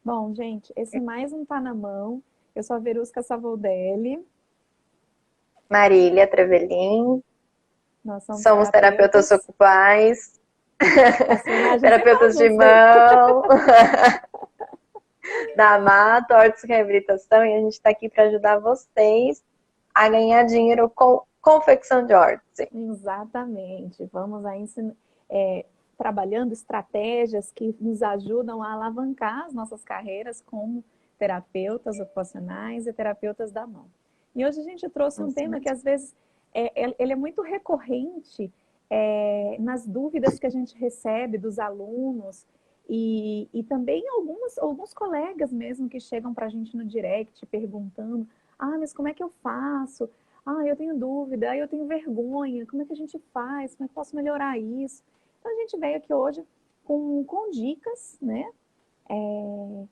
Bom, gente, esse mais um Tá na Mão. Eu sou a Verusca Savoldelli. Marília Trevelin, Nós somos somos terapeutas terapeutas. ocupais, Personagens sempre falam terapeutas de juntos daí. mão, da Mato, Hortos e Reabilitação, e a gente está aqui para ajudar vocês a ganhar dinheiro com confecção de órtese. Exatamente. Vamos aí trabalhando estratégias que nos ajudam a alavancar as nossas carreiras como terapeutas ocupacionais e terapeutas da mão. E hoje a gente trouxe um Isso tema que mesmo. às vezes ele é muito recorrente nas dúvidas que a gente recebe dos alunos e também alguns colegas mesmo que chegam para a gente no direct perguntando: ah, mas como é que eu faço? Ah, eu tenho dúvida, ah, eu tenho vergonha, como é que a gente faz? Como é que eu posso melhorar isso? Então a gente veio aqui hoje com dicas, né?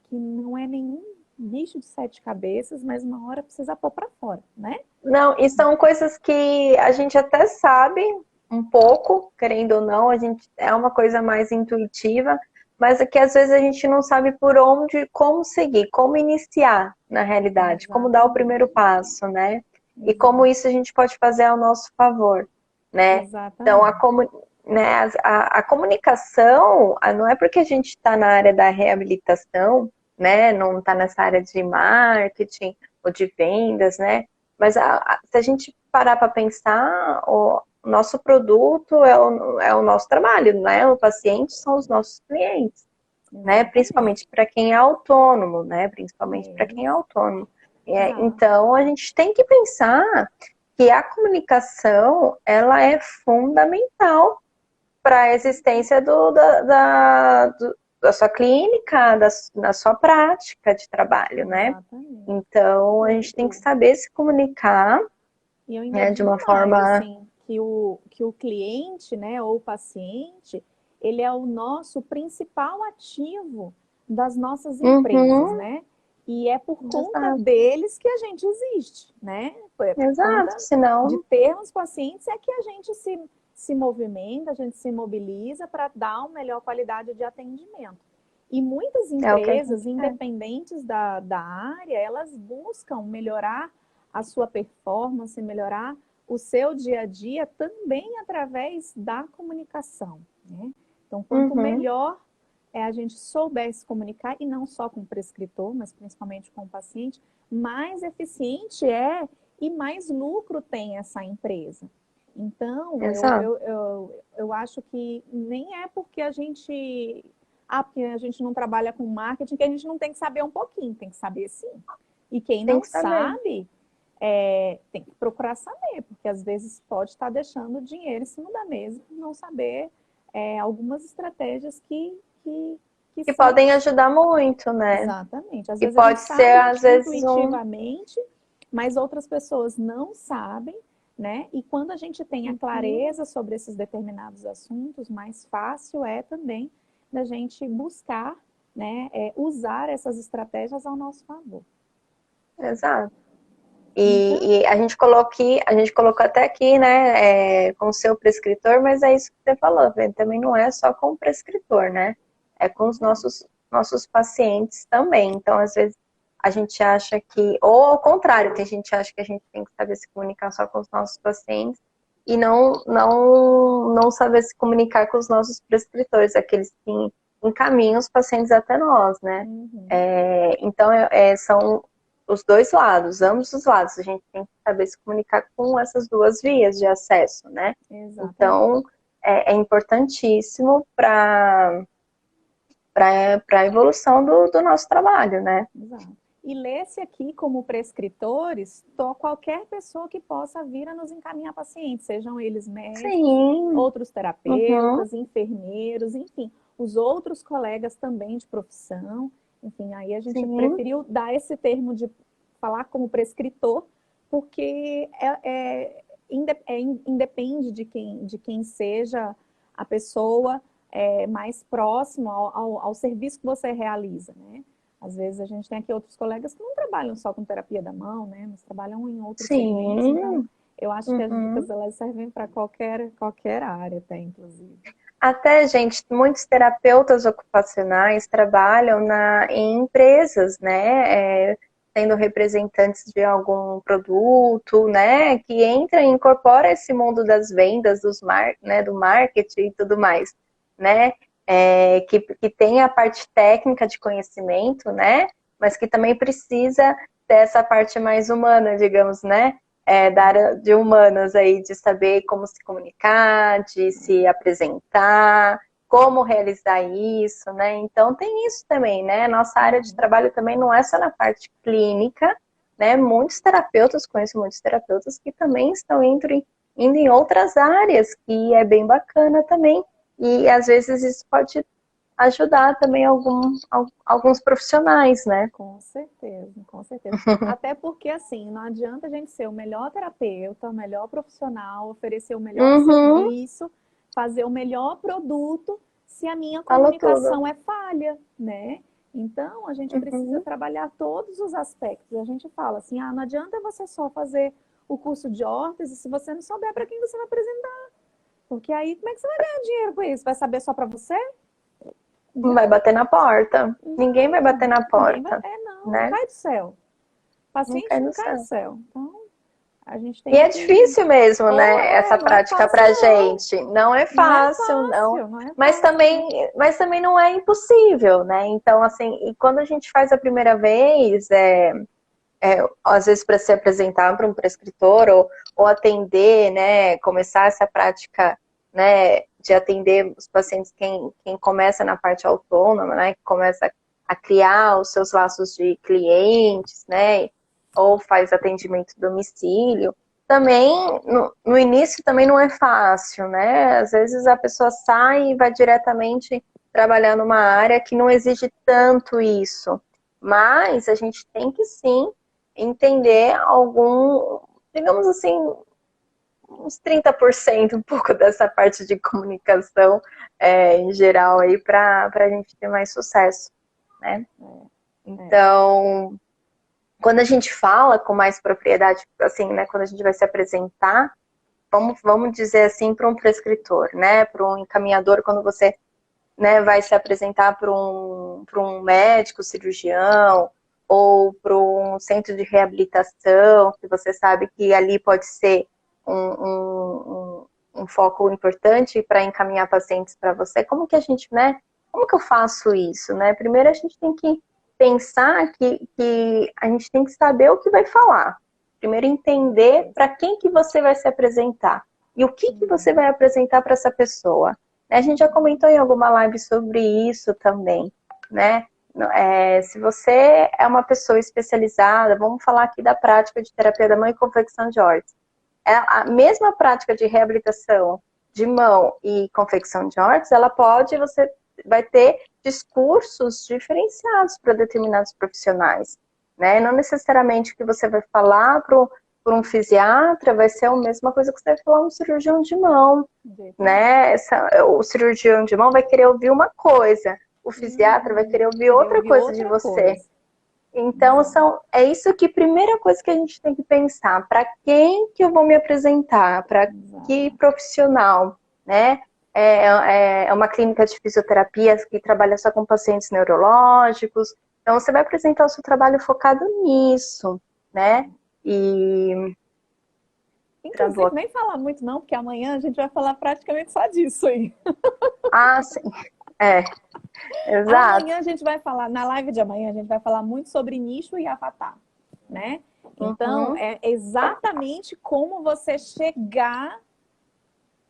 Que não é nenhum bicho de sete cabeças, mas uma hora precisa pôr para fora, né? Não, e são coisas que a gente até sabe um pouco, querendo ou não, a gente é uma coisa mais intuitiva, mas é que às vezes a gente não sabe por onde, como seguir, como iniciar na realidade, como dar o primeiro Exatamente, passo, né? E como exato, isso a gente pode fazer ao nosso favor, né? Então, exatamente. né, a comunicação não é porque a gente está na área da reabilitação, né? Não está nessa área de marketing ou de vendas, né? Mas se a gente parar para pensar, o nosso produto é o nosso trabalho, né? O paciente são os nossos clientes, né? Exatamente. Principalmente para quem é autônomo, né? Principalmente para quem é Isso, autônomo. exato. Então, a gente tem que pensar que a comunicação, ela é fundamental para a existência da sua clínica, da sua prática de trabalho, né? Exatamente. Então, a gente tem que saber se comunicar, E eu ainda né, de digo uma mais, forma. assim, que o cliente, né, ou o paciente, ele é o nosso principal ativo das nossas empresas, Uhum, né? E é por conta exato, deles que a gente existe, né? É por exato. conta de Senão, termos pacientes é que a gente se movimenta, a gente se mobiliza para dar uma melhor qualidade de atendimento. E muitas é o que a empresas, gente quer. independentes da área, elas buscam melhorar a sua performance, melhorar o seu dia a dia também através da comunicação, né? Então, quanto Uhum, melhor a gente souber se comunicar, e não só com o prescritor, mas principalmente com o paciente, mais eficiente é e mais lucro tem essa empresa. Então, exato. eu acho que nem é porque porque a gente não trabalha com marketing que a gente não tem que saber um pouquinho, tem que saber sim. E quem Tem não que saber. sabe, tem que procurar saber, porque às vezes pode estar deixando o dinheiro em cima da mesa por não saber algumas estratégias que Que são podem ajudar muito, né? exatamente. Às E vezes a gente pode ser, sabe às vezes, intuitivamente, mas outras pessoas não sabem, né? E quando a gente tem a Uhum, clareza sobre esses determinados assuntos, mais fácil é também da gente buscar, né, usar essas estratégias ao nosso favor. exato. Então, E a gente colocou até aqui, né, com o seu prescritor, mas é isso que você falou, Vê, também não é só com o prescritor, né? É com os nossos pacientes também. Então, às vezes, a gente acha que, ou ao contrário, tem gente que acha que a gente tem que saber se comunicar só com os nossos pacientes e não saber se comunicar com os nossos prescritores, aqueles que encaminham os pacientes até nós, né? uhum, Então, são os dois lados, ambos os lados. A gente tem que saber se comunicar com essas duas vias de acesso, né? exatamente. Então, é importantíssimo para a evolução do nosso trabalho, né? Exato. E lê-se aqui como prescritores qualquer pessoa que possa vir a nos encaminhar pacientes, sejam eles médicos, Sim, outros uhum, terapeutas, enfermeiros, enfim, os outros colegas também de profissão. Enfim, aí a gente sim, preferiu dar esse termo de falar como prescritor, porque independe de quem seja a pessoa mais próximo ao serviço que você realiza, né? Às vezes a gente tem aqui outros colegas que não trabalham só com terapia da mão, né? Mas trabalham em outros segmentos. Então, sim, eu acho que as uhum. dicas elas servem para qualquer área, até inclusive. Até, gente, muitos terapeutas ocupacionais trabalham em empresas, né? Sendo representantes de algum produto, né? Que entra e incorpora esse mundo das vendas, né? Do marketing e tudo mais, né? Que tem a parte técnica de conhecimento, né? Mas que também precisa ter essa parte mais humana, digamos, né? Da área de humanas aí, de saber como se comunicar, de se apresentar, como realizar isso, né? Então tem isso também, né? Nossa área de trabalho também não é só na parte clínica, né? Muitos terapeutas, conheço muitos terapeutas que também estão indo em outras áreas, que é bem bacana também. E às vezes isso pode ajudar também alguns profissionais, né? Com certeza, com certeza. Até porque, assim, não adianta a gente ser o melhor terapeuta, o melhor profissional, oferecer o melhor Uhum, serviço, fazer o melhor produto, se a minha falou tudo. comunicação é falha, né? Então, a gente precisa Uhum. trabalhar todos os aspectos. A gente fala assim, não adianta você só fazer o curso de órtese se você não souber para quem você vai apresentar. Porque aí, como é que você vai ganhar dinheiro com isso? Vai saber só para você? Não Já vai bater na porta. Ninguém vai bater não, na ninguém vai. porta, Não né? cai do céu. Não cai Paciente não no cai do céu. céu. Então, a gente E tem é que. difícil mesmo, Ou né? Essa não é prática fácil, pra não. gente. Não é Não é fácil, não. fácil, não é Mas fácil, também, não. mas também não é impossível, né? Então, assim, e quando a gente faz a primeira vez, às vezes para se apresentar para um prescritor ou atender, né? Começar essa prática, né? De atender os pacientes, quem começa na parte autônoma, né? Que começa a criar os seus laços de clientes, né? Ou faz atendimento domicílio. Também, no início também não é fácil, né? Às vezes a pessoa sai e vai diretamente trabalhar numa área que não exige tanto isso. Mas a gente tem que sim entender digamos assim, uns 30%, um pouco dessa parte de comunicação em geral aí para a gente ter mais sucesso, né? É. Então, quando a gente fala com mais propriedade, assim, né, quando a gente vai se apresentar, vamos dizer assim, para um prescritor, né, para um encaminhador, quando você, né, vai se apresentar para um médico, cirurgião, ou para um centro de reabilitação, que você sabe que ali pode ser um foco importante para encaminhar pacientes para você. Como que a gente, né, como que eu faço isso, né? Primeiro a gente tem que pensar que a gente tem que saber o que vai falar. Primeiro entender para quem que você vai se apresentar e o que você vai apresentar para essa pessoa. A gente já comentou em alguma live sobre isso também, né? Se você é uma pessoa especializada, vamos falar aqui da prática de terapia da mão e confecção de órtese. A mesma prática de reabilitação de mão e confecção de órtese, você vai ter discursos diferenciados para determinados profissionais, né? Não necessariamente o que você vai falar para um fisiatra vai ser a mesma coisa que você vai falar a um cirurgião de mão, né? O cirurgião de mão vai querer ouvir uma coisa, o fisiatra vai querer ouvir Queria outra ouvir coisa de outra você. coisa. Então, Exato. é isso que primeira coisa que a gente tem que pensar, para quem que eu vou me apresentar, para que Exato. profissional, né? É uma clínica de fisioterapia que trabalha só com pacientes neurológicos, então você vai apresentar o seu trabalho focado nisso, né? E travou Inclusive, aqui. nem falar muito não, porque amanhã a gente vai falar praticamente só disso aí. Ah, sim, é, exato. Amanhã a gente vai falar, na live de amanhã, a gente vai falar muito sobre nicho e avatar, né? Então, Uhum, é exatamente como você chegar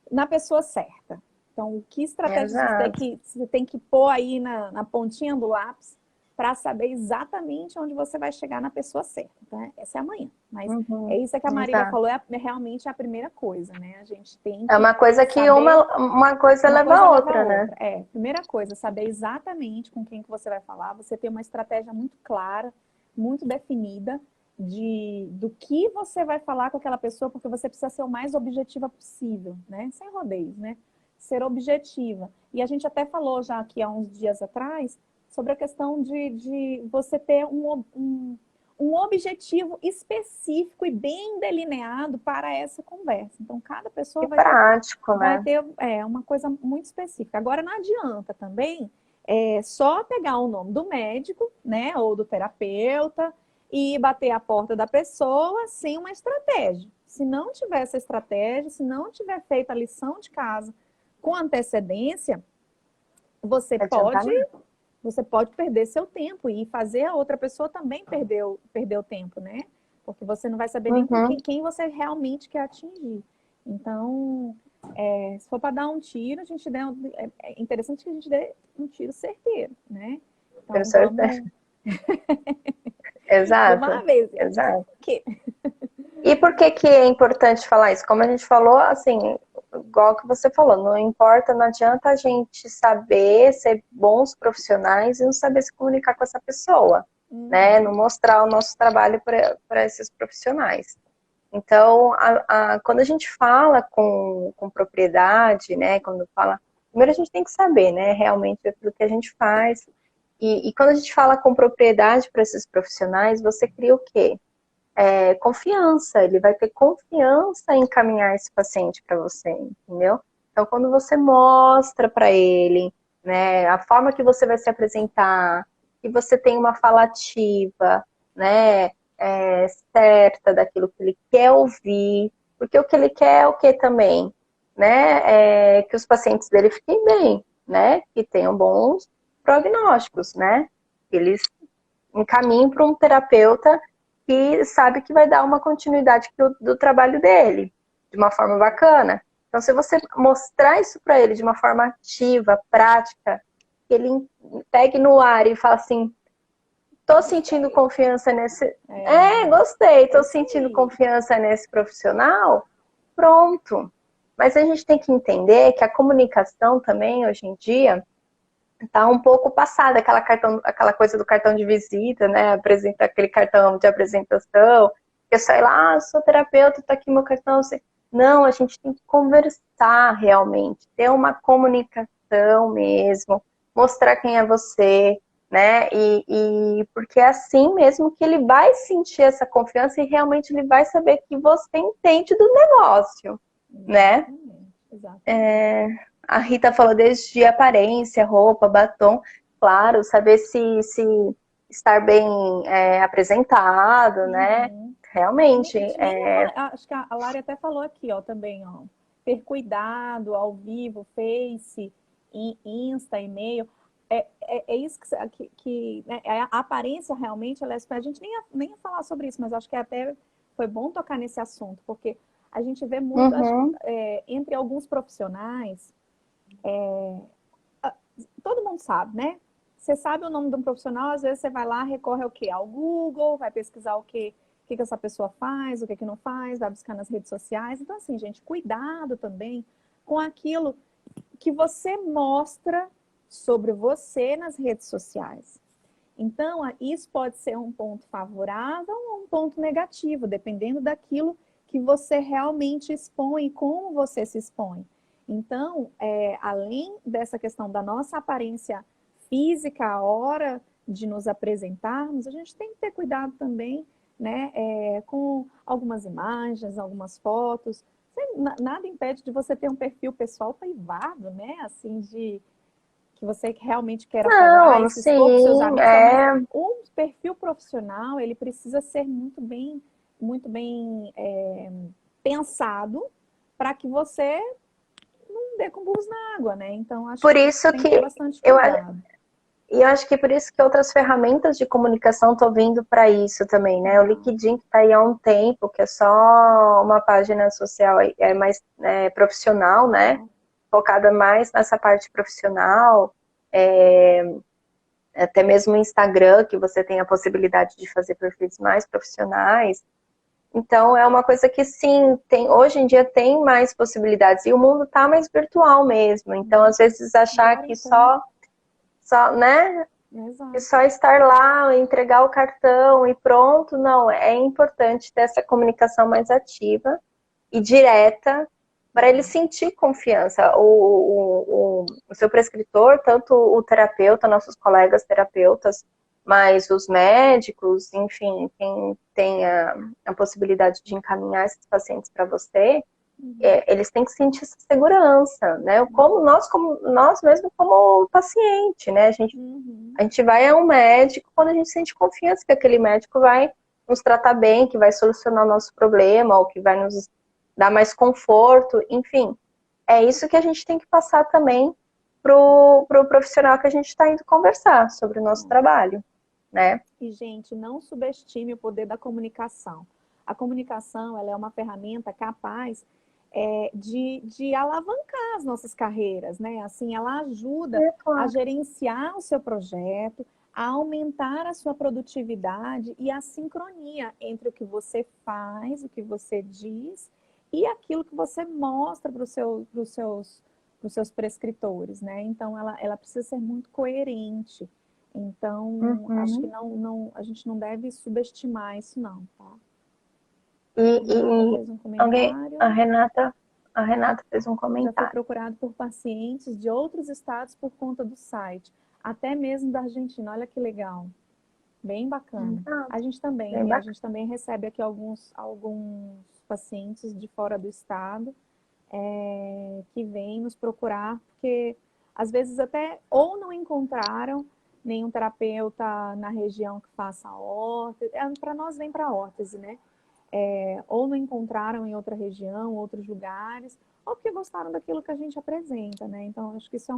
na pessoa certa. Então, que estratégias exato. você tem que pôr aí na pontinha do lápis para saber exatamente onde você vai chegar na pessoa certa. Tá? Essa é amanhã. Mas é Uhum, isso que a Marília exato. falou, realmente a primeira coisa, né? A gente tem É que uma coisa que saber uma coisa uma leva coisa a leva a outra, né? outra. Primeira coisa, saber exatamente com quem que você vai falar, você ter uma estratégia muito clara, muito definida do que você vai falar com aquela pessoa, porque você precisa ser o mais objetiva possível, né? Sem rodeios, né? Ser objetiva. E a gente até falou já aqui há uns dias atrás sobre a questão de você ter um um objetivo específico e bem delineado para essa conversa. Então, cada pessoa Que prático, vai né? ter uma coisa muito específica. Agora, não adianta também só pegar o nome do médico, né, ou do terapeuta e bater a porta da pessoa sem uma estratégia. Se não tiver essa estratégia, se não tiver feito a lição de casa com antecedência, você Não adianta pode, nada. você pode perder seu tempo e fazer a outra pessoa também perder o tempo, né? Porque você não vai saber nem com Uhum. quem você realmente quer atingir. Então, se for para dar um tiro, a gente é interessante que a gente dê um tiro certeiro, né? Tenho Então, certeza. vamos de uma Exato, vez. exato. Por quê? E por que que é importante falar isso? Como a gente falou, assim, igual que você falou, não importa, não adianta a gente saber ser bons profissionais e não saber se comunicar com essa pessoa, né? Não Uhum. mostrar o nosso trabalho para esses profissionais. Então, quando a gente fala com propriedade, né? Quando fala, primeiro a gente tem que saber, né? Realmente aquilo que a gente faz. E quando a gente fala com propriedade para esses profissionais, você cria o quê? Confiança, ele vai ter confiança em encaminhar esse paciente para você, entendeu? Então, quando você mostra para ele, né, a forma que você vai se apresentar, que você tem uma fala ativa, né, certa daquilo que ele quer ouvir, porque o que ele quer é o que também, né, que os pacientes dele fiquem bem, né, que tenham bons prognósticos, né, que eles encaminhem para um terapeuta que sabe que vai dar uma continuidade do trabalho dele, de uma forma bacana. Então, se você mostrar isso para ele de uma forma ativa, prática, que ele pegue no ar e fala assim, tô sentindo confiança nesse... gostei, tô Isso sentindo aí. confiança nesse profissional, pronto. Mas a gente tem que entender que a comunicação também, hoje em dia, tá um pouco passada, aquela coisa do cartão de visita, né? Apresenta aquele cartão de apresentação, que eu saio lá, sou terapeuta, tá aqui meu cartão. Não, a gente tem que conversar realmente, ter uma comunicação mesmo, mostrar quem é você, né? E porque é assim mesmo que ele vai sentir essa confiança e realmente ele vai saber que você entende do negócio, né? Exatamente, exatamente. A Rita falou desde aparência, roupa, batom. Claro, saber se estar bem apresentado, né? Uhum. Realmente. Acho que a Lari até falou aqui, ó, também, ó. Ter cuidado ao vivo, Face, Insta, e-mail. É isso né, a aparência realmente, ela a gente nem ia falar sobre isso, mas acho que até foi bom tocar nesse assunto, porque a gente vê muito, acho, Uhum. entre alguns profissionais, todo mundo sabe, né? Você sabe o nome de um profissional, às vezes você vai lá, recorre ao quê? Ao Google, vai pesquisar o que essa pessoa faz, o que não faz, vai buscar nas redes sociais. Então, assim, gente, cuidado também com aquilo que você mostra sobre você nas redes sociais. Então, isso pode ser um ponto favorável ou um ponto negativo, dependendo daquilo que você realmente expõe e como você se expõe. Então, além dessa questão da nossa aparência física, a hora de nos apresentarmos, a gente tem que ter cuidado também, né, com algumas imagens, algumas fotos. Nada impede de você ter um perfil pessoal privado, né, assim, que você realmente queira falar e Não, se expor para os seus sim, amigos, mas o perfil profissional, ele precisa ser muito bem pensado para que você não dê com burros na água, né? Então, acho por que isso tem que ter que bastante eu, cuidado. e eu acho que por isso que outras ferramentas de comunicação estão vindo para isso também, né? O Ah, LinkedIn que está aí há um tempo, que é só uma página social, é mais profissional, né? ah, Focada mais nessa parte profissional, até mesmo o Instagram, que você tem a possibilidade de fazer perfis mais profissionais. Então, é uma coisa que, sim, hoje em dia tem mais possibilidades. E o mundo está mais virtual mesmo. Então, às vezes, achar agora que então, né? Que exato. só estar lá, entregar o cartão e pronto, não. É importante ter essa comunicação mais ativa e direta para ele sentir confiança. O seu prescritor, tanto o terapeuta, nossos colegas terapeutas, Mas os médicos, enfim, quem tem a possibilidade de encaminhar esses pacientes para você, eles têm que sentir essa segurança, né? Como nós mesmo como paciente, né? A gente vai a um médico quando a gente sente confiança que aquele médico vai nos tratar bem, que vai solucionar o nosso problema, ou que vai nos dar mais conforto, enfim. É isso que a gente tem que passar também pro profissional que a gente está indo conversar sobre o nosso trabalho, né? E, gente, não subestime o poder da comunicação. A comunicação, ela é uma ferramenta capaz de alavancar as nossas carreiras, né? Assim, ela ajuda a Claro. gerenciar o seu projeto, a aumentar a sua produtividade e a sincronia entre o que você faz, o que você diz e aquilo que você mostra para os seus prescritores, né? Então, ela precisa ser muito coerente. Então, acho que a gente não deve subestimar isso não, tá? Renata E fez um alguém, comentário. a Renata fez um Já fui comentário. procurado por pacientes de outros estados por conta do site, até mesmo da Argentina. Olha que legal, bem bacana. Ah, A gente também, bem a bacana. gente também recebe aqui alguns pacientes de fora do estado que vêm nos procurar, porque às vezes até ou não encontraram nenhum terapeuta na região que faça órtese, para nós vem para órtese, né? Ou não encontraram em outra região, outros lugares, ou porque gostaram daquilo que a gente apresenta, né? Então, acho que isso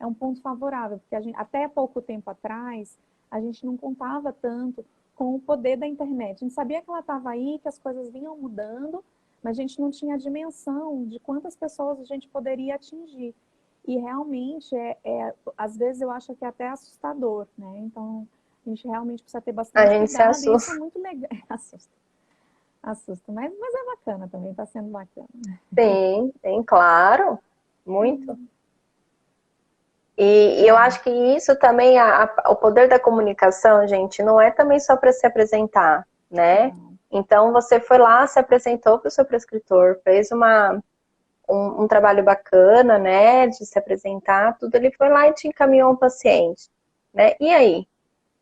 é um ponto favorável, porque até pouco tempo atrás, a gente não contava tanto com o poder da internet. A gente sabia que ela estava aí, que as coisas vinham mudando, mas a gente não tinha a dimensão de quantas pessoas a gente poderia atingir. E realmente, às vezes eu acho que é até assustador, né? Então, a gente realmente precisa ter A bastante gente se cuidado, e isso é assusta. muito legal. Assusta. Assusta, mas é bacana também, está sendo bacana. Tem, claro, muito. E eu acho que isso também, o poder da comunicação, gente, não é também só para se apresentar, né? Não. Então, você foi lá, se apresentou para o seu prescritor, fez um trabalho bacana, né, de se apresentar, tudo, ele foi lá e te encaminhou um paciente, né? E aí?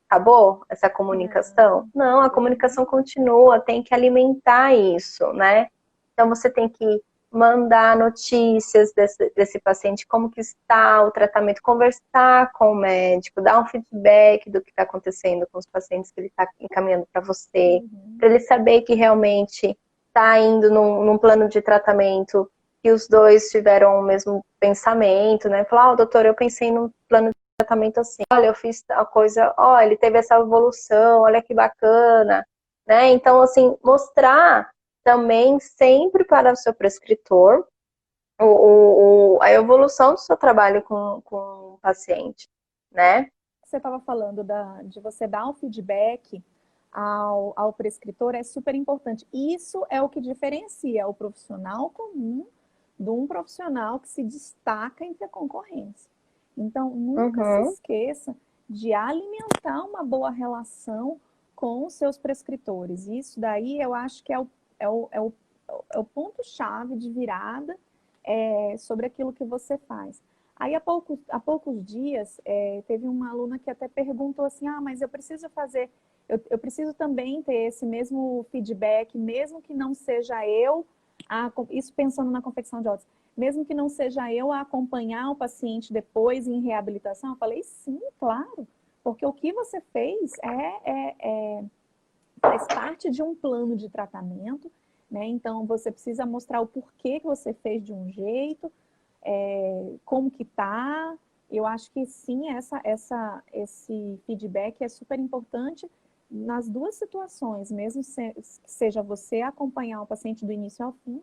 Acabou essa comunicação? Não, a comunicação continua, tem que alimentar isso, né? Então você tem que mandar notícias desse paciente, como que está o tratamento, conversar com o médico, dar um feedback do que está acontecendo com os pacientes que ele está encaminhando para você, para ele saber que realmente está indo num plano de tratamento, que os dois tiveram o mesmo pensamento, né? Falar, doutor, eu pensei num plano tratamento assim, olha, eu fiz tal coisa, olha, ele teve essa evolução, olha que bacana, né? Então, assim, mostrar também sempre para o seu prescritor a evolução do seu trabalho com o paciente, né? Você estava falando de você dar um feedback ao prescritor, é super importante. Isso é o que diferencia o profissional comum de um profissional que se destaca entre a concorrência. Então, nunca se Uhum. esqueça de alimentar uma boa relação com os seus prescritores. Isso daí eu acho que é o, é o, é o ponto-chave de virada sobre aquilo que você faz. Aí, há poucos dias, teve uma aluna que até perguntou assim, mas eu preciso fazer, eu preciso também ter esse mesmo feedback, mesmo que não seja eu, isso pensando na confecção de óculos, mesmo que não seja eu a acompanhar o paciente depois em reabilitação. Eu falei, sim, claro, porque o que você fez faz parte de um plano de tratamento, né? Então, você precisa mostrar o porquê que você fez de um jeito, como que tá. Eu acho que sim, esse feedback é super importante nas duas situações, mesmo que seja você acompanhar o paciente do início ao fim,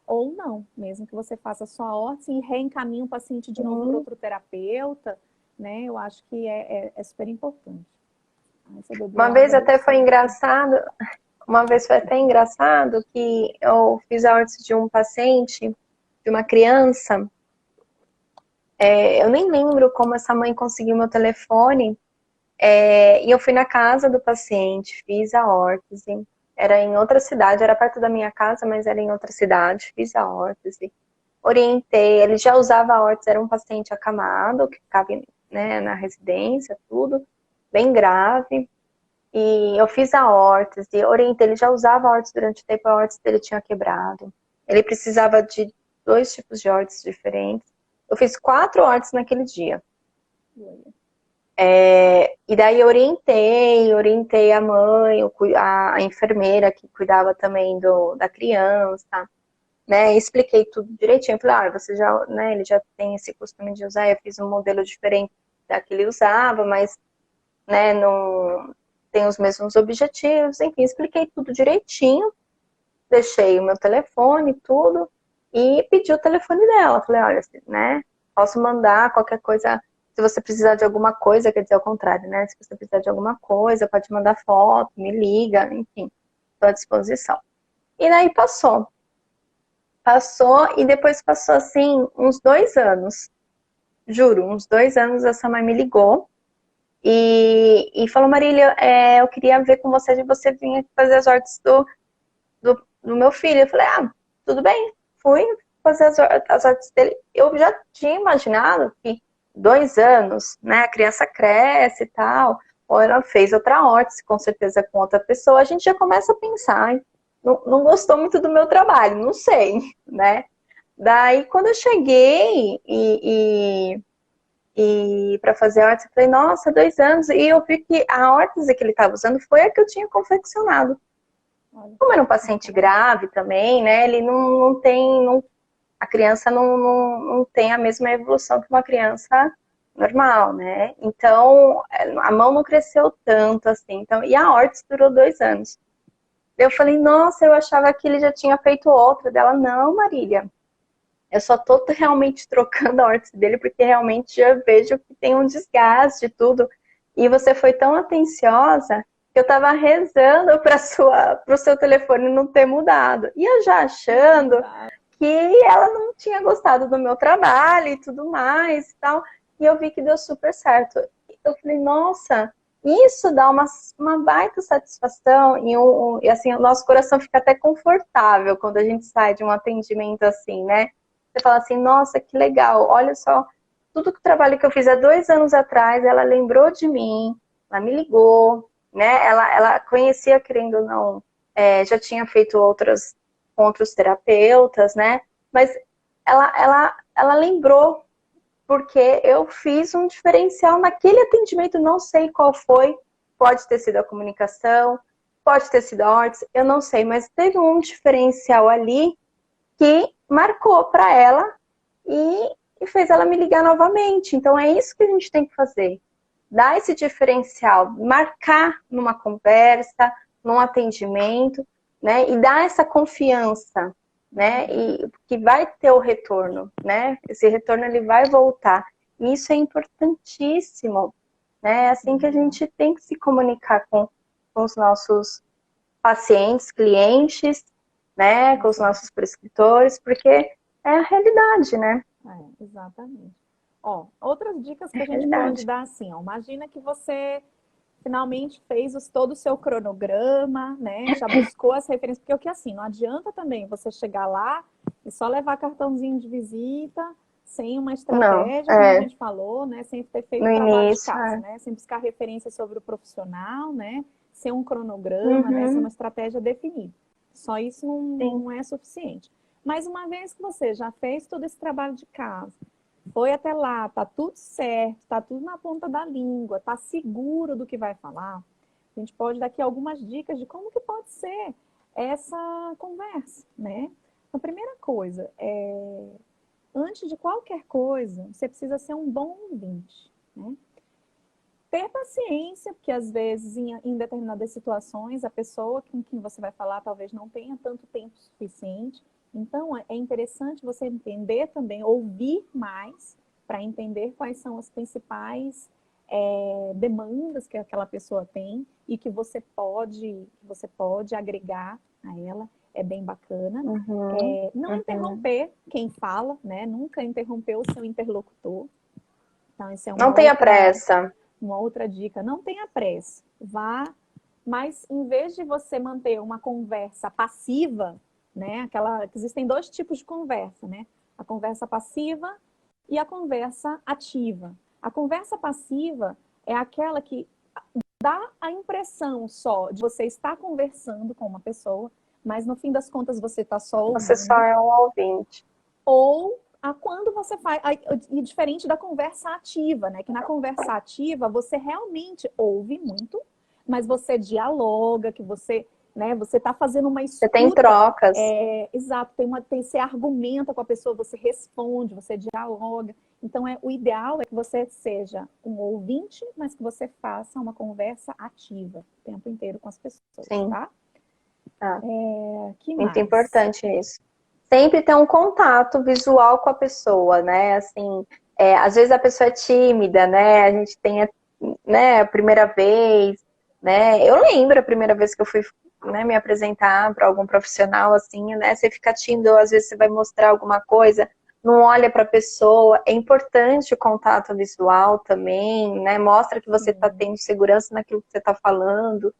ou não, mesmo que você faça só a órtese e reencaminhe o paciente de novo para outro terapeuta, né? Eu acho que é super importante. Você bebeu Uma água vez do até foi suco. engraçado, uma vez foi até engraçado que eu fiz a órtese de um paciente, de uma criança, eu nem lembro como essa mãe conseguiu meu telefone, e eu fui na casa do paciente, fiz a órtese, era em outra cidade, era perto da minha casa, mas era em outra cidade, fiz a órtese, orientei, ele já usava a órtese, era um paciente acamado, que ficava, né, na residência, tudo, bem grave. E eu fiz a órtese, orientei, ele já usava a órtese durante o tempo, a órtese dele tinha quebrado. Ele precisava de 2 tipos de órtese diferentes. Eu fiz 4 órteses naquele dia. E daí eu orientei a mãe, a enfermeira que cuidava também da criança, né? Expliquei tudo direitinho. Falei, você já, né, ele já tem esse costume de usar, eu fiz um modelo diferente da que ele usava, mas, né, não tem os mesmos objetivos, enfim, expliquei tudo direitinho, deixei o meu telefone, tudo, e pedi o telefone dela. Falei, olha, né, posso mandar qualquer coisa, se você precisar de alguma coisa, quer dizer, ao contrário, né, se você precisar de alguma coisa, pode mandar foto, me liga, enfim, estou à disposição. E daí passou, e depois passou, assim, uns 2 anos, juro, uns 2 anos, essa mãe me ligou, e falou, Marília, eu queria ver com você de você vir aqui fazer as hortas do meu filho. Eu falei, tudo bem. Fui fazer as hortas dele. Eu já tinha imaginado que 2 anos, né, a criança cresce e tal, ou ela fez outra horta, com certeza com outra pessoa, a gente já começa a pensar, não gostou muito do meu trabalho, não sei, né? Daí, quando eu cheguei e para fazer a órtese, eu falei, nossa, 2 anos. E eu vi que a órtese que ele estava usando foi a que eu tinha confeccionado. Como era um paciente grave também, né? Ele não tem, a criança não tem a mesma evolução que uma criança normal, né? Então, a mão não cresceu tanto assim. Então, e a órtese durou 2 anos. Eu falei, nossa, eu achava que ele já tinha feito outra. Dela, não, Marília. Eu só tô realmente trocando a órtese dele porque realmente já vejo que tem um desgaste e tudo. E você foi tão atenciosa que eu tava rezando para o seu telefone não ter mudado. E eu já achando que ela não tinha gostado do meu trabalho e tudo mais e tal. E eu vi que deu super certo. Eu falei, nossa, isso dá uma baita satisfação e assim, o nosso coração fica até confortável quando a gente sai de um atendimento assim, né? Você fala assim, nossa, que legal, olha só, tudo que o trabalho que eu fiz há 2 anos atrás, ela lembrou de mim, ela me ligou, né? Ela conhecia, querendo ou não, já tinha feito com outros terapeutas, né? Mas ela lembrou, porque eu fiz um diferencial naquele atendimento, não sei qual foi, pode ter sido a comunicação, pode ter sido a órtese, eu não sei, mas teve um diferencial ali que marcou para ela e fez ela me ligar novamente. Então é isso que a gente tem que fazer. Dar esse diferencial, marcar numa conversa, num atendimento, né? E dar essa confiança, né? E que vai ter o retorno, né? Esse retorno ele vai voltar. E isso é importantíssimo, né? É assim que a gente tem que se comunicar com os nossos pacientes, clientes, né, com os nossos prescritores, porque é a realidade, né? Exatamente. Ó, outras dicas que a gente pode dar assim, ó, imagina que você finalmente fez todo o seu cronograma, né? Já buscou as referências, porque o que assim, não adianta também você chegar lá e só levar cartãozinho de visita, sem uma estratégia, como a gente falou, né? Sem ter feito o trabalho de casa, né? Sem buscar referência sobre o profissional, né? Sem um cronograma, né? Sem uma estratégia definida. Só isso não é suficiente. Mas uma vez que você já fez todo esse trabalho de casa, foi até lá, tá tudo certo, tá tudo na ponta da língua, tá seguro do que vai falar, a gente pode dar aqui algumas dicas de como que pode ser essa conversa, né? A primeira coisa, antes de qualquer coisa, você precisa ser um bom ouvinte, né? Ter paciência, porque às vezes em determinadas situações a pessoa com quem você vai falar talvez não tenha tanto tempo suficiente. Então é interessante você entender também, ouvir mais para entender quais são as principais demandas que aquela pessoa tem e que você pode agregar a ela. É bem bacana. Não interromper quem fala, né? Nunca interromper o seu interlocutor. Então, isso é não tenha pressa. Uma outra dica, não tenha pressa. Vá, mas em vez de você manter uma conversa passiva, né? Existem 2 tipos de conversa, né? A conversa passiva e a conversa ativa. A conversa passiva é aquela que dá a impressão só de você estar conversando com uma pessoa, mas no fim das contas você está só Você só ouvindo. é um ouvinte. Ou quando você faz, e diferente da conversa ativa, né? Que na conversa ativa você realmente ouve muito, mas você dialoga, que você, né? Você está fazendo uma Você tem escuta. trocas. Exato, você argumenta com a pessoa, você responde, você dialoga. Então, o ideal é que você seja um ouvinte, mas que você faça uma conversa ativa o tempo inteiro com as pessoas, Sim. tá? Tá. Que Muito mais? importante isso. Sempre ter um contato visual com a pessoa, né? Assim, às vezes a pessoa é tímida, né? A gente tem, né, a primeira vez, né? Eu lembro a primeira vez que eu fui, né, me apresentar para algum profissional, assim, né? Você fica tímido, às vezes você vai mostrar alguma coisa, não olha para a pessoa. É importante o contato visual também, né? Mostra que você está tendo segurança naquilo que você está falando.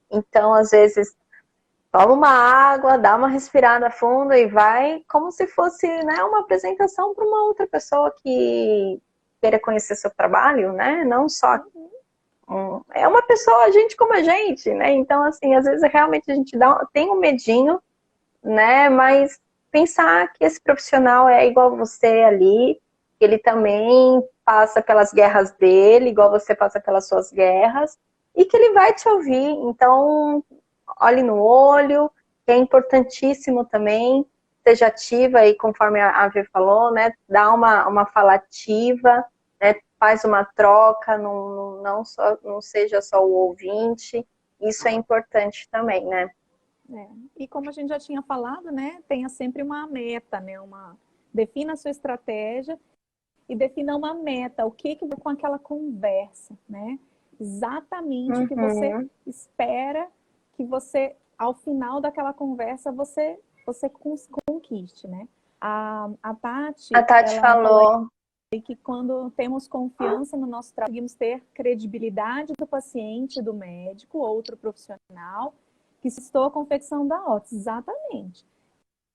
Então, às vezes toma uma água, dá uma respirada funda e vai como se fosse, né, uma apresentação para uma outra pessoa que queira conhecer seu trabalho, né? Não só é uma pessoa, gente como a gente, né? Então, assim, às vezes realmente a gente tem um medinho, né? Mas pensar que esse profissional é igual você ali, ele também passa pelas guerras dele, igual você passa pelas suas guerras, e que ele vai te ouvir. Então, olhe no olho, que é importantíssimo também, seja ativa aí, conforme a Ave falou, né? Dá uma fala ativa, né? Faz uma troca, não seja só o ouvinte. Isso é importante também, né? E como a gente já tinha falado, né? Tenha sempre uma meta, né? Defina a sua estratégia e defina uma meta, o que vai com aquela conversa, né? Exatamente o que você espera que você, ao final daquela conversa, você conquiste, né? A A Tati, Tati ela falou falou, que quando temos confiança no nosso trabalho, conseguimos ter credibilidade do paciente, do médico, outro profissional, que citou a confecção da ótese. Exatamente.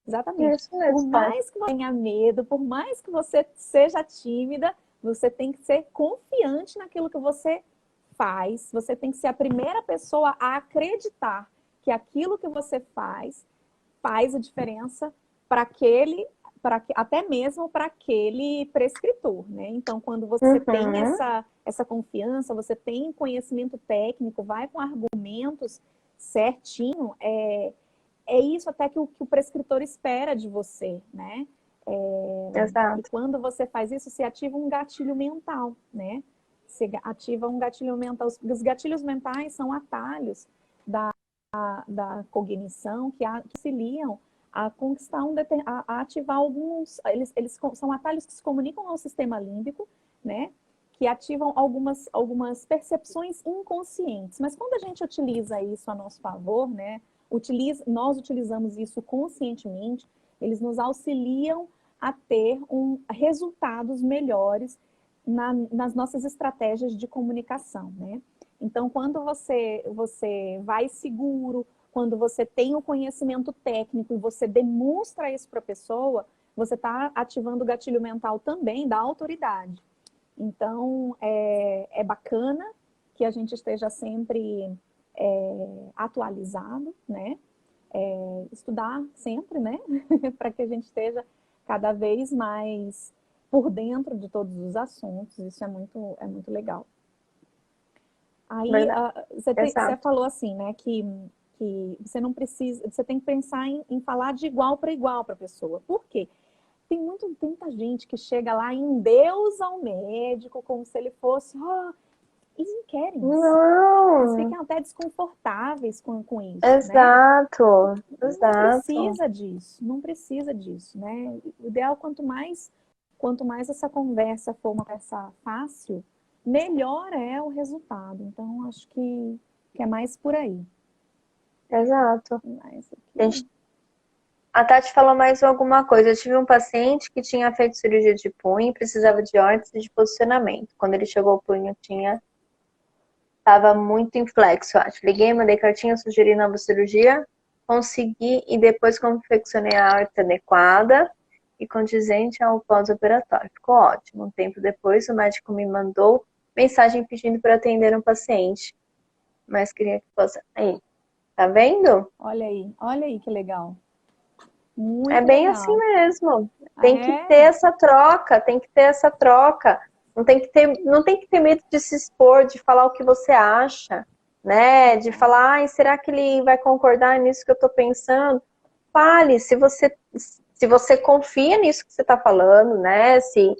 Exatamente. isso Por mesmo, Tati. mais que você tenha medo, por mais que você seja tímida, você tem que ser confiante naquilo que você faz. Você tem que ser a primeira pessoa a acreditar que aquilo que você faz a diferença para até mesmo para aquele prescritor, né? Então, quando você tem essa confiança, você tem conhecimento técnico, vai com argumentos certinho, é isso até que o prescritor espera de você, né? E Exato. quando você faz isso, você ativa um gatilho mental, né? Você ativa um gatilho mental. Os gatilhos mentais são atalhos da cognição que auxiliam a conquistar a ativar alguns. Eles são atalhos que se comunicam ao sistema límbico, né? Que ativam algumas percepções inconscientes. Mas quando a gente utiliza isso a nosso favor, né? Nós utilizamos isso conscientemente, eles nos auxiliam a ter resultados melhores nas nossas estratégias de comunicação, né? Então, quando você vai seguro, quando você tem o conhecimento técnico e você demonstra isso para a pessoa, você está ativando o gatilho mental também da autoridade. Então, é bacana que a gente esteja sempre atualizado, né? Estudar sempre, né? Para que a gente esteja cada vez mais por dentro de todos os assuntos. Isso é muito legal. Aí, Verdade. você Exato. falou assim, né, que você não precisa, você tem que pensar em falar de igual para igual para a pessoa. Por quê? Tem muita gente que chega lá em Deus ao médico, como se ele fosse, eles não querem isso. Eles Não, ficam até desconfortáveis com isso, né? exato, Não exato. precisa disso, não precisa disso, né? O ideal, quanto mais essa conversa for uma conversa fácil, melhor é o resultado. Então, acho que é mais por aí. Exato. Mais Gente, aqui. a Tati falou mais alguma coisa. Eu tive um paciente que tinha feito cirurgia de punho e precisava de órtese de posicionamento. Quando ele chegou, o punho estava muito inflexo, eu acho. Liguei, mandei cartinha, sugeri nova cirurgia, consegui e depois confeccionei a órtese adequada e condizente ao pós-operatório. Ficou ótimo. Um tempo depois, o médico me mandou mensagem pedindo para atender um paciente. mas queria que fosse. Aí, tá vendo? olha aí que legal. É Muito bem assim legal. mesmo. Tem que ter É, essa troca, tem que ter essa troca. Não tem que ter medo de se expor, de falar o que você acha, né? De falar, ai, será que ele vai concordar nisso que eu tô pensando? Fale, se você confia nisso que você está falando, né? Se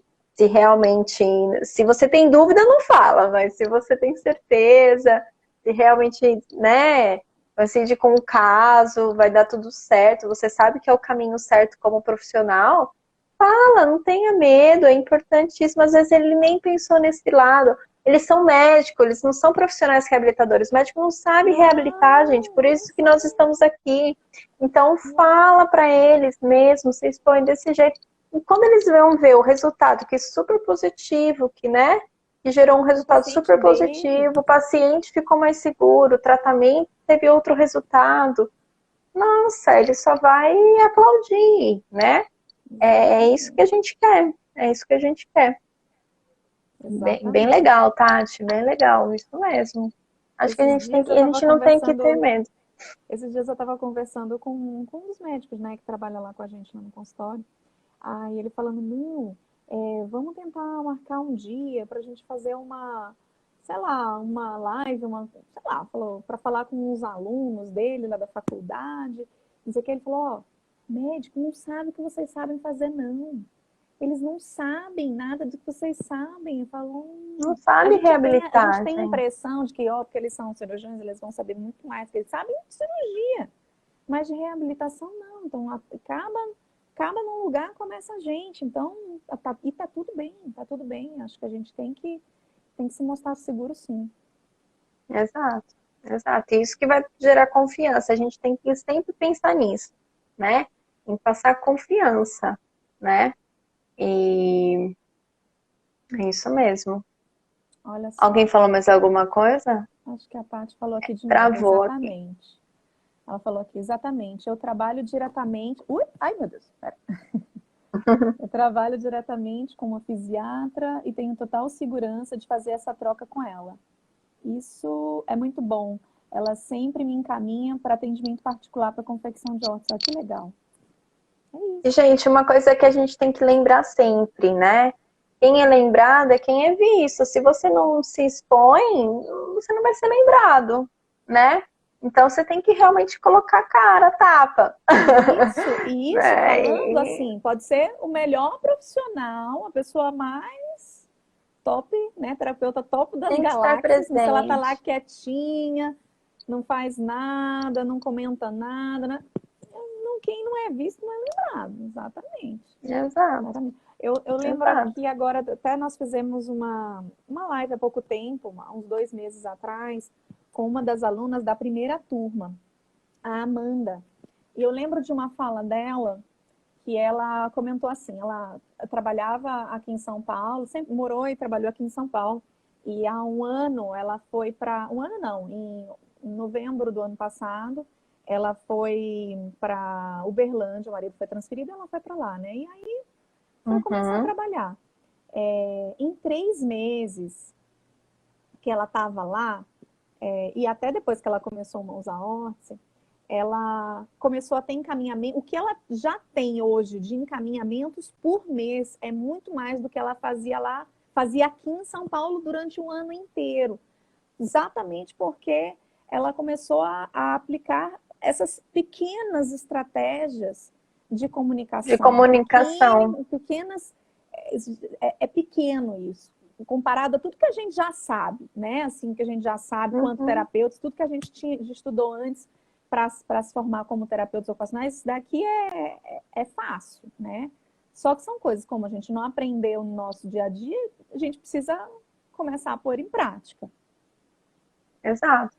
realmente, se você tem dúvida, não fala, mas se você tem certeza, se realmente, né, vai seguir com o caso, vai dar tudo certo, você sabe que é o caminho certo como profissional, fala, não tenha medo, é importantíssimo. Às vezes ele nem pensou nesse lado. Eles são médicos, eles não são profissionais reabilitadores. O médico não sabe reabilitar, gente, por não isso que nós sabe. estamos aqui. Então fala para eles mesmo, se expõe desse jeito. E quando eles vão ver o resultado, que é super positivo, que, né, que gerou um O resultado paciente super dele, positivo, o paciente ficou mais seguro, o tratamento teve outro resultado, nossa, ele só vai aplaudir, né? É isso que a exatamente, gente quer. É isso que a gente quer. Bem exatamente. legal, Tati. Bem legal, isso mesmo. Acho que a Esses gente tem dias que, eu a estava gente não tem que ter conversando, medo. esses dias eu estava conversando com um dos médicos, né, que trabalha lá com a gente lá no consultório. Aí ele falando, não, vamos tentar marcar um dia para a gente fazer uma, sei lá, uma live, uma, sei lá, falou, para falar com os alunos dele lá da faculdade. Não sei o que, ele falou, ó, médico, não sabe o que vocês sabem fazer, não. Eles não sabem nada do que vocês sabem. Eu falo, Não a sabe gente tem, a gente reabilitar, tem a gente. impressão de que, ó, porque eles são cirurgiões, eles vão saber muito mais, que eles sabem de cirurgia, mas de reabilitação não. Então, acaba num lugar, começa a gente. Então, e tá tudo bem, tá tudo bem. Acho que a gente tem que se mostrar seguro, sim. Exato, exato. Isso que vai gerar confiança. A gente tem que sempre pensar nisso, né? Em passar confiança, né? E é isso mesmo. Olha Alguém só, falou mais alguma coisa? acho que a Paty falou aqui de novo, Travou aqui. exatamente. Ela falou aqui, exatamente. Eu trabalho diretamente. Ui, ai meu Deus, pera. Eu trabalho diretamente com uma fisiatra e tenho total segurança de fazer essa troca com ela. Isso é muito bom. Ela sempre me encaminha para atendimento particular para confecção de ósseo. Que legal. É E, isso. gente, uma coisa que a gente tem que lembrar sempre, né? Quem é lembrado é quem é visto. Se você não se expõe, você não vai ser lembrado, né? Então você tem que realmente colocar a cara, a tapa. E isso, Né? falando assim, pode ser o melhor profissional, a pessoa mais top, né, terapeuta top das Tem que estar galáxias, mas se ela tá lá presente. quietinha, não faz nada, não comenta nada, né? Quem não é visto não é lembrado, exatamente. Exato, Exatamente. Eu lembro exato. aqui agora, até nós fizemos uma live há pouco tempo, há uns 2 meses atrás, com uma das alunas da primeira turma, a Amanda. E eu lembro de uma fala dela que ela comentou assim, ela trabalhava aqui em São Paulo, sempre morou e trabalhou aqui em São Paulo, e há um ano ela foi para, um ano não, em novembro do ano passado, ela foi para Uberlândia, o marido foi transferido, ela foi para lá, né? E aí foi começar a Uhum, trabalhar. Em 3 meses que ela estava lá, e até depois que ela começou a usar órtese, ela começou a ter encaminhamento. O que ela já tem hoje de encaminhamentos por mês é muito mais do que ela fazia lá, fazia aqui em São Paulo durante o ano inteiro. Exatamente porque ela começou a aplicar essas pequenas estratégias de de comunicação, comunicação. pequenas, é pequeno isso, comparado a tudo que a gente já sabe, né? Assim, que a gente já sabe quanto Uhum, terapeutas, tudo que a gente estudou antes para se formar como terapeutas ocupacionais, isso daqui é fácil, né? Só que são coisas como a gente não aprendeu no nosso dia a dia, a gente precisa começar a pôr em prática. exato.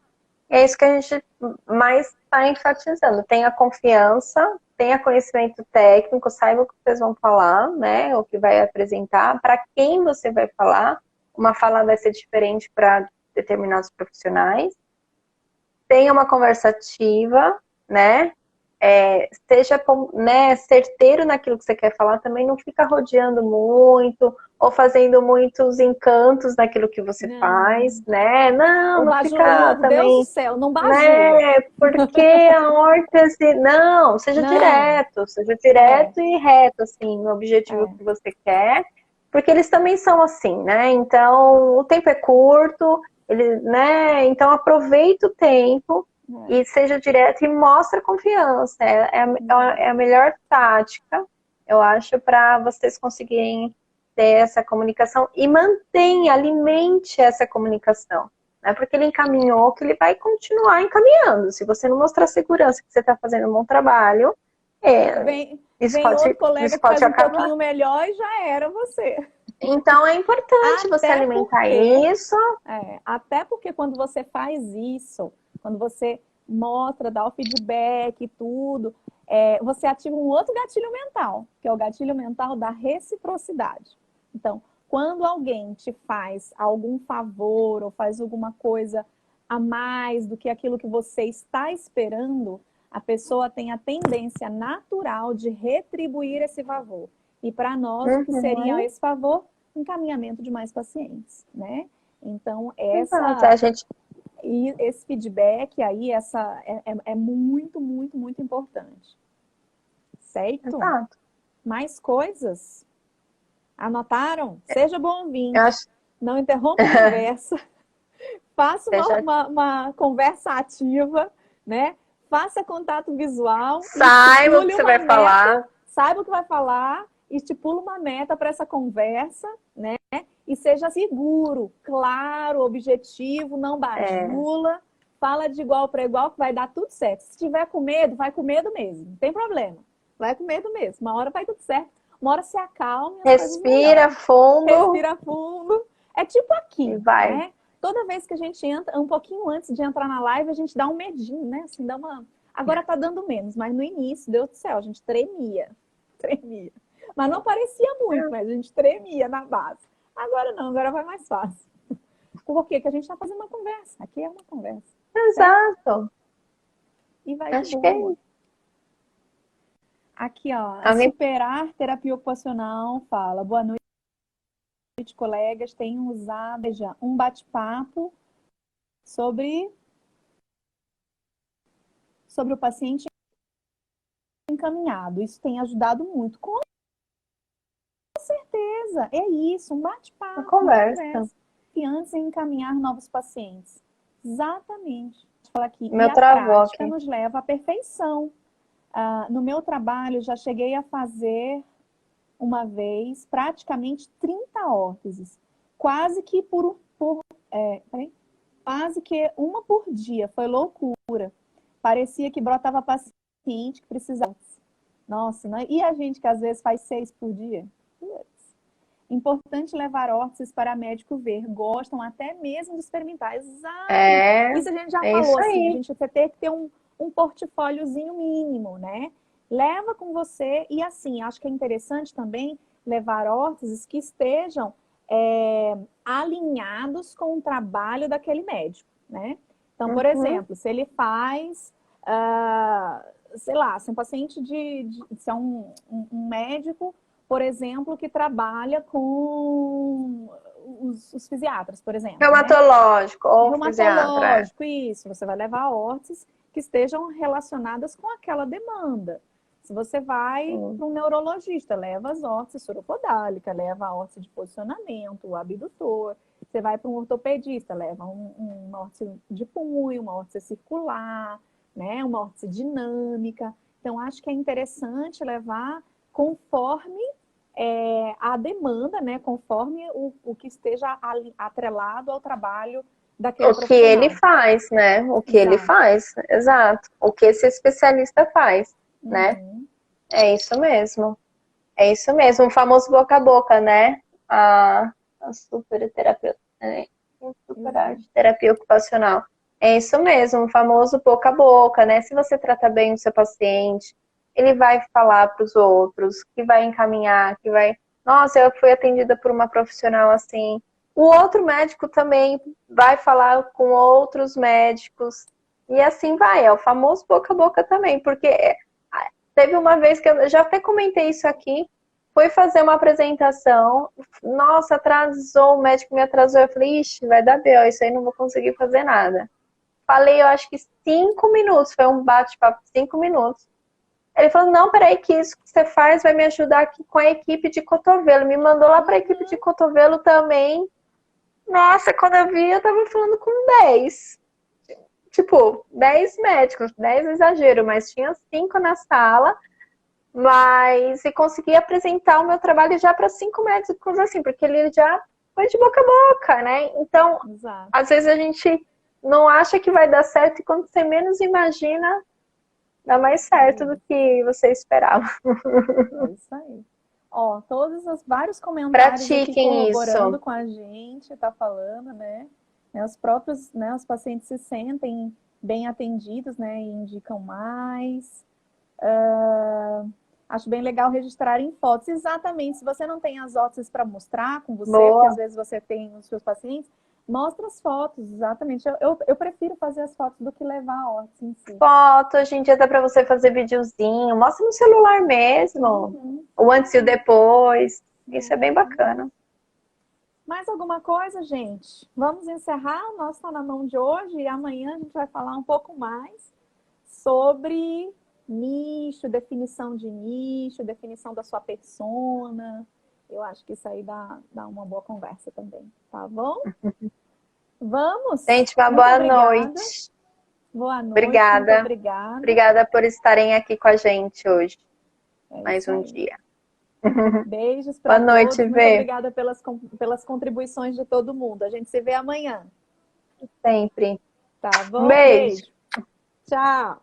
É isso que a gente mais está enfatizando. Tenha confiança, tenha conhecimento técnico, saiba o que vocês vão falar, né? O que vai apresentar, para quem você vai falar. Uma fala vai ser diferente para determinados profissionais. Tenha uma conversa ativa, né? seja, né, certeiro naquilo que você quer falar, também não fica rodeando muito, ou fazendo muitos encantos naquilo que você faz, né? O Não fica bajulando, Deus do também, céu, não bajula. né? Porque a órtese, não, Não, seja é, direto e reto, assim, no objetivo é. que você quer, porque eles também são assim, né? Então, o tempo é curto, né? Então, aproveita o tempo É, e seja direto e mostra confiança. É a melhor tática, eu acho, para vocês conseguirem ter essa comunicação e mantenha, alimente essa comunicação. Não é porque ele encaminhou que ele vai continuar encaminhando. Se você não mostrar segurança que você está fazendo um bom trabalho, vem outro colega isso que faz pode um acabar. pouquinho melhor e já era você. Então é importante você Até alimentar porque, isso. até porque quando você faz isso, quando você mostra, dá o feedback e tudo, você ativa um outro gatilho mental, que é o gatilho mental da reciprocidade. Então, quando alguém te faz algum favor ou faz alguma coisa a mais do que aquilo que você está esperando, a pessoa tem a tendência natural de retribuir esse favor. E para nós, o que seria Uhum. esse favor? Encaminhamento de mais pacientes, né? Então, Exato. A gente esse feedback aí, é muito, muito, muito importante. Certo? Exato. Mais coisas? Anotaram? Seja bom Eu ouvinte. acho Não interrompa a conversa. Faça que já uma conversa ativa, né? Faça contato visual e saiba o que estipule você uma vai meta. falar. Saiba o que vai falar, estipule uma meta para essa conversa, né? E seja seguro, claro, objetivo, não É, bajula. Fala de igual para igual que vai dar tudo certo. Se tiver com medo, vai com medo mesmo. Não tem problema. Vai com medo mesmo. Uma hora vai tudo certo. Uma hora se acalma e as coisas respira melhoram. fundo Respira fundo. É tipo e aqui, vai. né? Toda vez que a gente entra, um pouquinho antes de entrar na live, a gente dá um medinho, né? Assim, dá uma. Agora tá dando menos, mas no início, Deus do céu, a gente tremia. Tremia. Mas não parecia muito, mas a gente tremia na base. Agora não, agora vai mais fácil. Por quê? Porque a gente tá fazendo uma conversa. Aqui é uma conversa, certo? Exato. E vai de Acho que é boa. isso. Aqui, ó, a Alguém Superar Terapia Ocupacional fala: boa noite, colegas. Tenho usado já um bate-papo sobre o paciente encaminhado. Isso tem ajudado muito. Com certeza, é isso, um uma bate-papo, uma conversa. conversa. E antes em encaminhar novos pacientes. Exatamente. Vou falar aqui. E Meu a travou prática aqui. nos leva à perfeição. No meu trabalho, já cheguei a fazer uma vez praticamente 30 órteses. Quase que quase que uma por dia. Foi loucura. Parecia que brotava paciente que precisava. Nossa, né? E a gente que às vezes faz 6 por dia? Importante levar órteses para médico ver. Gostam até mesmo de experimentar. Exatamente. É, Isso a gente já é falou, isso assim, a aí. gente vai ter que ter um portfóliozinho mínimo, né? Leva com você e assim, acho que é interessante também levar órteses que estejam alinhados com o trabalho daquele médico, né? Então, por Uhum. exemplo, se ele faz, sei lá, se um paciente se é um médico, por exemplo, que trabalha com os fisiatras, por exemplo, né? Reumatológico ou fisiatra. Reumatológico, isso. Você vai levar órteses que estejam relacionadas com aquela demanda. Se você vai Sim. para um neurologista, leva as órteses suropodálica, leva a órtese de posicionamento, o abdutor. Você vai para um ortopedista, leva uma órtese de punho, uma órtese circular, né? Uma órtese dinâmica. Então, acho que é interessante levar conforme a demanda, né? Conforme o que esteja atrelado ao trabalho daquele O que ele profissional. faz, né? O que ele Exato. faz, exato. O que esse especialista faz, né? Uhum. É isso mesmo. É isso mesmo. O famoso boca a boca, né? A super terapia, né? Super Exato. arte, terapia ocupacional. É isso mesmo, o famoso boca a boca, né? Se você trata bem o seu paciente, ele vai falar para os outros, que vai encaminhar, que vai. Nossa, eu fui atendida por uma profissional assim. O outro médico também vai falar com outros médicos. E assim vai, é o famoso boca a boca também, porque Teve uma vez que eu já até comentei isso aqui, fui fazer uma apresentação, nossa, atrasou, o médico me atrasou, eu falei, ixi, vai dar B.O., isso aí não vou conseguir fazer nada. Falei, eu acho que 5 minutos, foi um bate-papo de 5 minutos. Ele falou, não, peraí, que isso que você faz vai me ajudar aqui com a equipe de cotovelo. Me mandou lá para a equipe de cotovelo também. Nossa, quando eu vi, eu tava falando com 10. Tipo, 10 médicos, 10 exagero, mas tinha 5 na sala. Mas e consegui apresentar o meu trabalho já para 5 médicos, assim, porque ele já foi de boca a boca, né? Então, Exato. às vezes a gente não acha que vai dar certo e quando você menos imagina, dá mais certo do que você esperava. É isso aí. Ó, todos os vários comentários aqui Pratiquem corroborando isso. com a gente, tá falando, né? Os próprios, né, os pacientes se sentem bem atendidos, né, e indicam mais. Acho bem legal registrar em fotos. Exatamente, se você não tem as ótices para mostrar com você, Boa. porque às vezes você tem os seus pacientes, mostra as fotos, exatamente. Eu prefiro fazer as fotos do que levar a ótese em si. Foto, hoje em dia dá para você fazer videozinho, mostra no celular mesmo, o antes e o depois. Isso é bem bacana. Mais alguma coisa, gente? Vamos encerrar o nosso Tá na Mão de hoje e amanhã a gente vai falar um pouco mais sobre nicho, definição de nicho, definição da sua persona. Eu acho que isso aí dá uma boa conversa também, tá bom? Vamos! Gente, uma Muito boa obrigada. noite. Boa noite, Obrigada. muito obrigada. Obrigada por estarem aqui com a gente hoje. É mais um aí. dia. Beijos para todos. Boa noite, Muito obrigada pelas contribuições de todo mundo. A gente se vê amanhã. Sempre. Tá bom? Beijo. Beijo. Tchau.